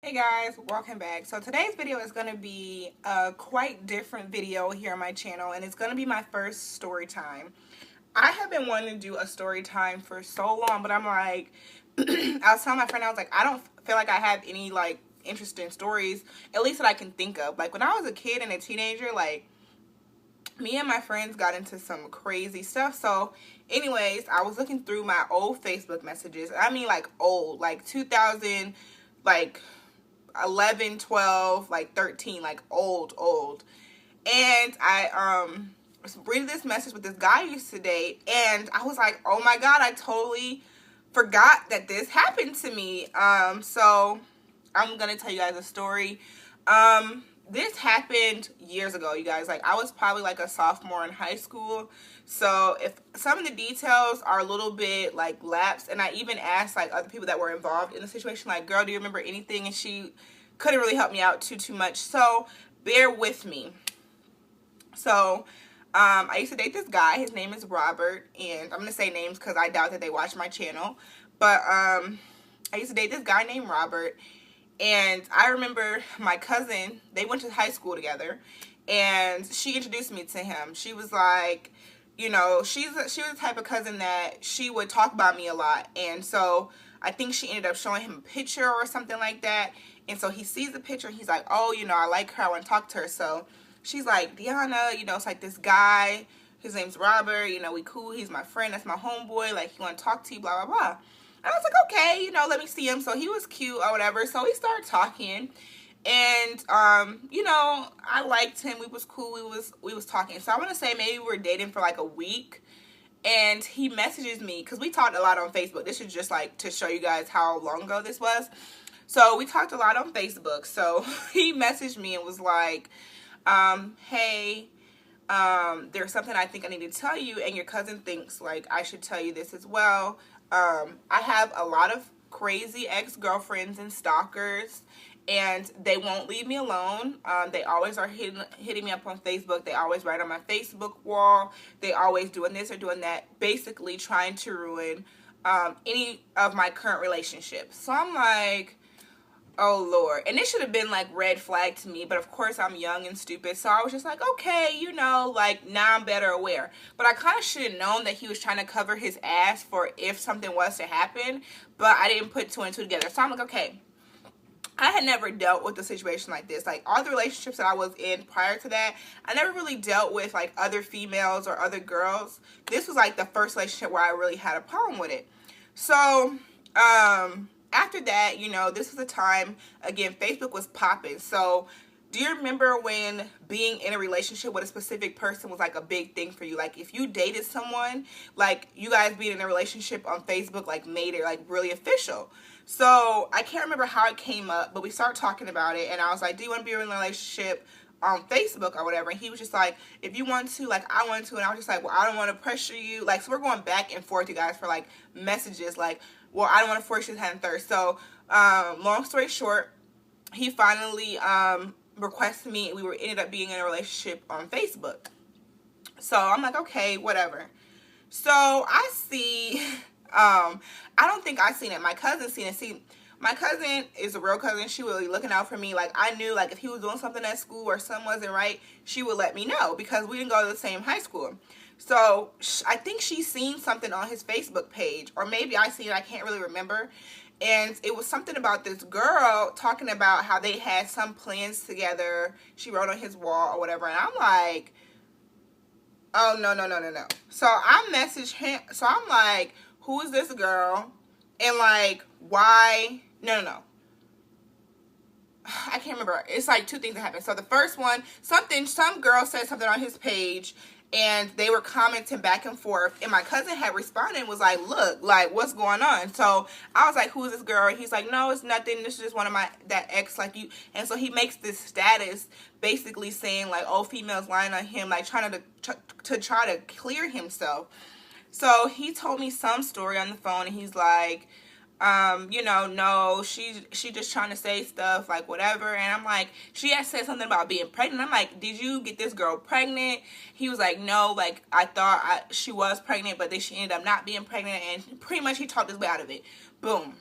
Hey guys, welcome back. So today's video is going to be a quite different video here on my channel, and it's going to be my first story time. I have been wanting to do a story time for so long, but I'm like, I was telling my friend, I was like, I don't feel like I have any like interesting stories, at least that I can think of. Like when I was a kid and a teenager, like me and my friends got into some crazy stuff. So anyways, I was looking through my old Facebook messages. I mean like old, like 2000, like 11, 12, like 13, like old. And I was reading this message with this guy I used to date, and I was like, oh my god, I totally forgot that this happened to me. So I'm gonna tell you guys a story. This happened years ago, you guys. Like I was probably like a sophomore in high school. So if some of the details are a little bit like lapsed, and I even asked like other people that were involved in the situation, like, girl, do you remember anything? And she couldn't really help me out too much. So bear with me. So I used to date this guy. His name is Robert, and I'm gonna say names because I doubt that they watch my channel. But I used to date this guy named Robert. And I remember my cousin, they went to high school together, and she introduced me to him. She was like, you know, she was the type of cousin that she would talk about me a lot. And so I think she ended up showing him a picture or something like that. And so he sees the picture, and he's like, oh, you know, I like her, I want to talk to her. So she's like, Deanna, you know, it's like this guy, his name's Robert, you know, we cool, he's my friend, that's my homeboy, like, he want to talk to you, blah, blah, blah. And I was like, okay, you know, let me see him. So he was cute or whatever. So we started talking. And, you know, I liked him. We was cool. We was talking. So I want to say maybe we were dating for like a week. And he messages me, because we talked a lot on Facebook. This is just like to show you guys how long ago this was. So we talked a lot on Facebook. So he messaged me and was like, hey, there's something I think I need to tell you. And your cousin thinks like I should tell you this as well. I have a lot of crazy ex-girlfriends and stalkers, and they won't leave me alone. They always are hitting me up on Facebook. They always write on my Facebook wall. They always doing this or doing that, basically trying to ruin any of my current relationships. So I'm like, oh Lord. And it should have been like red flag to me, but of course I'm young and stupid, so I was just like, okay, you know, like now I'm better aware. But I kind of should have known that he was trying to cover his ass for if something was to happen, but I didn't put two and two together. So I'm like, okay, I had never dealt with a situation like this. Like all the relationships that I was in prior to that, I never really dealt with like other females or other girls. This was like the first relationship where I really had a problem with it. So after that, you know, this was a time, again, Facebook was popping. So do you remember when being in a relationship with a specific person was like a big thing for you? Like if you dated someone, like you guys being in a relationship on Facebook like made it like really official. So I can't remember how it came up, but we started talking about it, and I was like, do you want to be in a relationship on Facebook or whatever? And he was just like, if you want to, like I want to. And I was just like, well, I don't want to pressure you. Like, so we're going back and forth, you guys, for like messages like, well, I don't want to force you to have third. So long story short, he finally requested me, and we ended up being in a relationship on Facebook. So I'm like, okay, whatever. So I see, I don't think I seen it. My cousin seen it. See, my cousin is a real cousin. She was really looking out for me. Like I knew, like if he was doing something at school or something wasn't right, she would let me know, because we didn't go to the same high school. So I think she seen something on his Facebook page, or maybe I seen it, I can't really remember. And it was something about this girl talking about how they had some plans together. She wrote on his wall or whatever. And I'm like, oh, no. So I messaged him. So I'm like, who is this girl? And like, why? No. I can't remember. It's like two things that happened. So the first one, some girl said something on his page, and they were commenting back and forth, and my cousin had responded and was like, look, like what's going on? So I was like, who is this girl? And he's like, no, it's nothing, this is just one of that ex like you. And so he makes this status basically saying like, oh, females lying on him, like trying to try to clear himself. So he told me some story on the phone, and he's like, you know, no, she just trying to say stuff, like whatever. And I'm like, she had said something about being pregnant. I'm like, did you get this girl pregnant? He was like, no, like I thought she was pregnant, but then she ended up not being pregnant. And pretty much he talked his way out of it. Boom.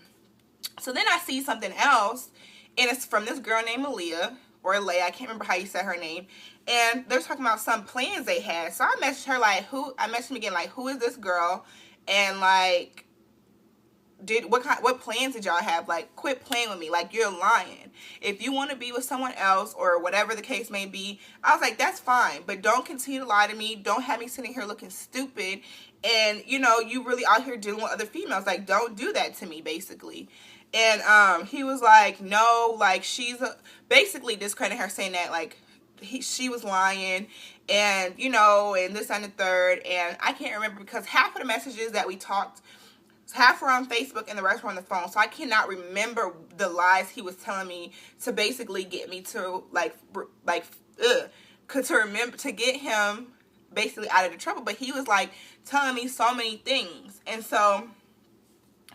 So then I see something else, and it's from this girl named Aaliyah, or Leia, I can't remember how you said her name, and they're talking about some plans they had. So I messaged her like, I messaged him again like, who is this girl, and like, what plans did y'all have? Like, quit playing with me. Like, you're lying. If you want to be with someone else or whatever the case may be, I was like, that's fine, but don't continue to lie to me. Don't have me sitting here looking stupid, and you know, you really out here dealing with other females. Like, don't do that to me, basically. And he was like, no, like, basically discrediting her, saying that like she was lying, and you know, and this and the third. And I can't remember, because half of the messages that we talked, half were on Facebook and the rest were on the phone. So I cannot remember the lies he was telling me to basically get me to to get him basically out of the trouble. But he was like telling me so many things. And so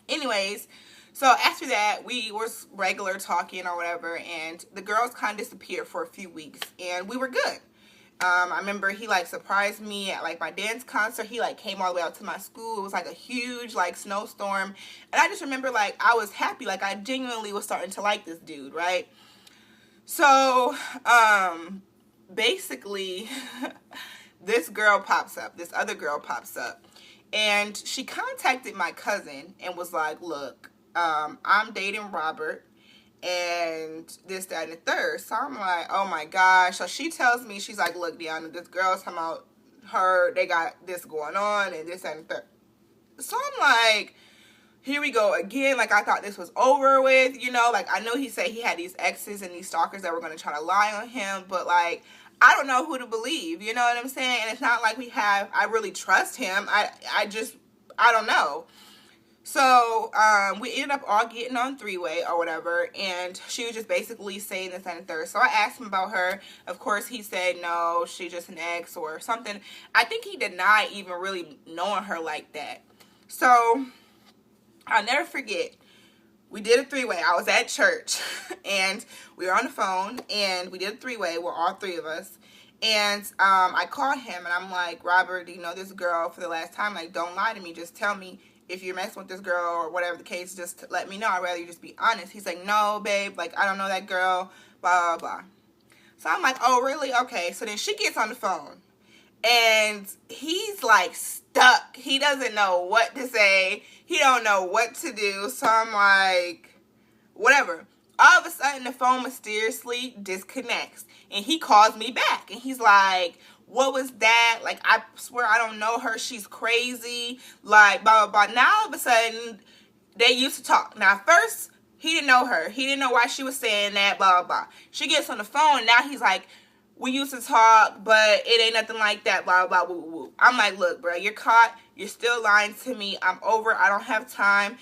anyways, so after that, we were regular talking or whatever, and the girls kind of disappeared for a few weeks, and we were good. I remember he like surprised me at like my dance concert. He like came all the way out to my school. It was like a huge like snowstorm, and I just remember like I was happy. Like, I genuinely was starting to like this dude, right? So basically this other girl pops up, and she contacted my cousin and was like, look, I'm dating Robert, and this, that, and the third. So I'm like, oh my gosh. So she tells me, she's like, look, Deanna, this girl's talking about they got this going on, and this, that, and the third. So I'm like, here we go again. Like, I thought this was over with, you know. Like, I know he said he had these exes and these stalkers that were going to try to lie on him, but like, I don't know who to believe, you know what I'm saying? And it's not like I really trust him. I don't know. So we ended up all getting on three-way or whatever, and she was just basically saying this and the third. So I asked him about her. Of course, he said no, she's just an ex or something. I think he denied even really knowing her like that. So I'll never forget, we did a three-way. I was at church, and we were on the phone, and we did a three-way. We're all three of us. And I called him, and I'm like, Robert, do you know this girl for the last time? Like, don't lie to me. Just tell me if you're messing with this girl or whatever the case. Just let me know. I'd rather you just be honest. He's like, no, babe. Like, I don't know that girl. Blah, blah, blah. So I'm like, oh, really? Okay. So then she gets on the phone, and he's like stuck. He doesn't know what to say. He don't know what to do. So I'm like, whatever. All of a sudden, the phone mysteriously disconnects, and he calls me back, and he's like, what was that? Like, I swear I don't know her. She's crazy. Like, blah, blah, blah. Now, all of a sudden, they used to talk. Now, first, he didn't know her. He didn't know why she was saying that, blah, blah, blah. She gets on the phone, and now he's like, we used to talk, but it ain't nothing like that, blah, blah, blah, woo, woo. I'm like, look, bro, you're caught. You're still lying to me. I'm over. I don't have time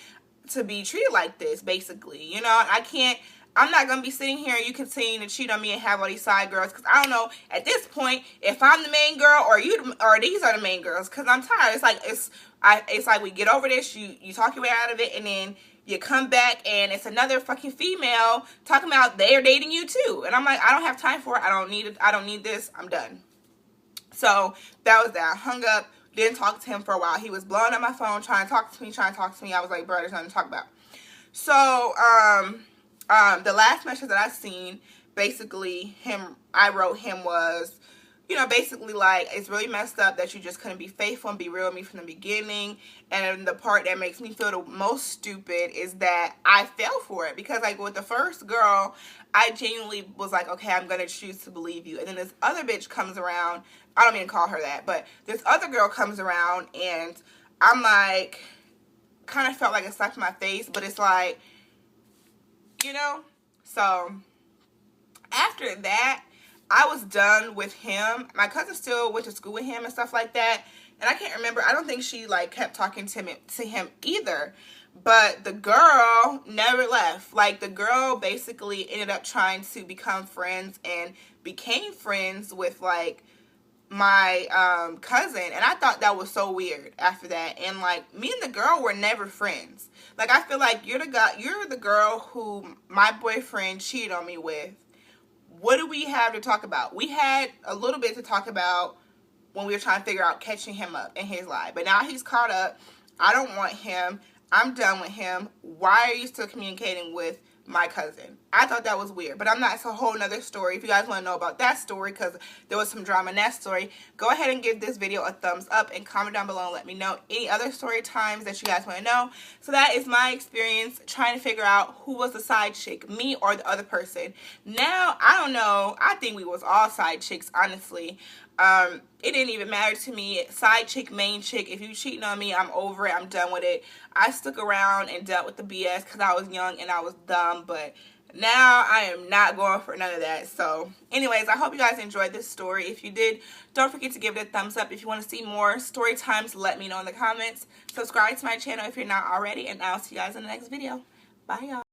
to be treated like this, basically. You know, I'm not going to be sitting here and you continue to cheat on me and have all these side girls, because I don't know at this point if I'm the main girl or these are the main girls, because I'm tired. It's like we get over this, you talk your way out of it, and then you come back and it's another fucking female talking about they're dating you too. And I'm like, I don't have time for it. I don't need this. I'm done. So that was that. I hung up, didn't talk to him for a while. He was blowing up my phone, trying to talk to me. I was like, bro, there's nothing to talk about. So, the last message that I seen, basically I wrote him was, you know, basically like, it's really messed up that you just couldn't be faithful and be real with me from the beginning. And the part that makes me feel the most stupid is that I fell for it, because like with the first girl, I genuinely was like, okay, I'm going to choose to believe you. And then this other bitch comes around. I don't mean to call her that, but this other girl comes around, and I'm like, kind of felt like a slap in my face, but it's like, you know. So after that, I was done with him. My cousin still went to school with him and stuff like that, and I can't remember. I don't think she like kept talking to him either. But the girl never left. Like, the girl basically ended up trying to become friends and became friends with like my cousin, and I thought that was so weird after that. And like, me and the girl were never friends. Like, I feel like you're the girl who my boyfriend cheated on me with. What do we have to talk about? We had a little bit to talk about when we were trying to figure out catching him up in his lie. But now he's caught up. I don't want him. I'm done with him. Why are you still communicating with my cousin. I thought that was weird, but it's a whole nother story. If you guys want to know about that story, because there was some drama in that story, go ahead and give this video a thumbs up and comment down below and let me know any other story times that you guys want to know. So that is my experience trying to figure out who was the side chick, me or the other person. Now, I don't know. I think we was all side chicks, honestly. It didn't even matter to me. Side chick, main chick. If you cheating on me, I'm over it. I'm done with it. I stuck around and dealt with the BS because I was young and I was dumb. But now I am not going for none of that. So anyways, I hope you guys enjoyed this story. If you did, don't forget to give it a thumbs up. If you want to see more story times, let me know in the comments. Subscribe to my channel if you're not already. And I'll see you guys in the next video. Bye, y'all.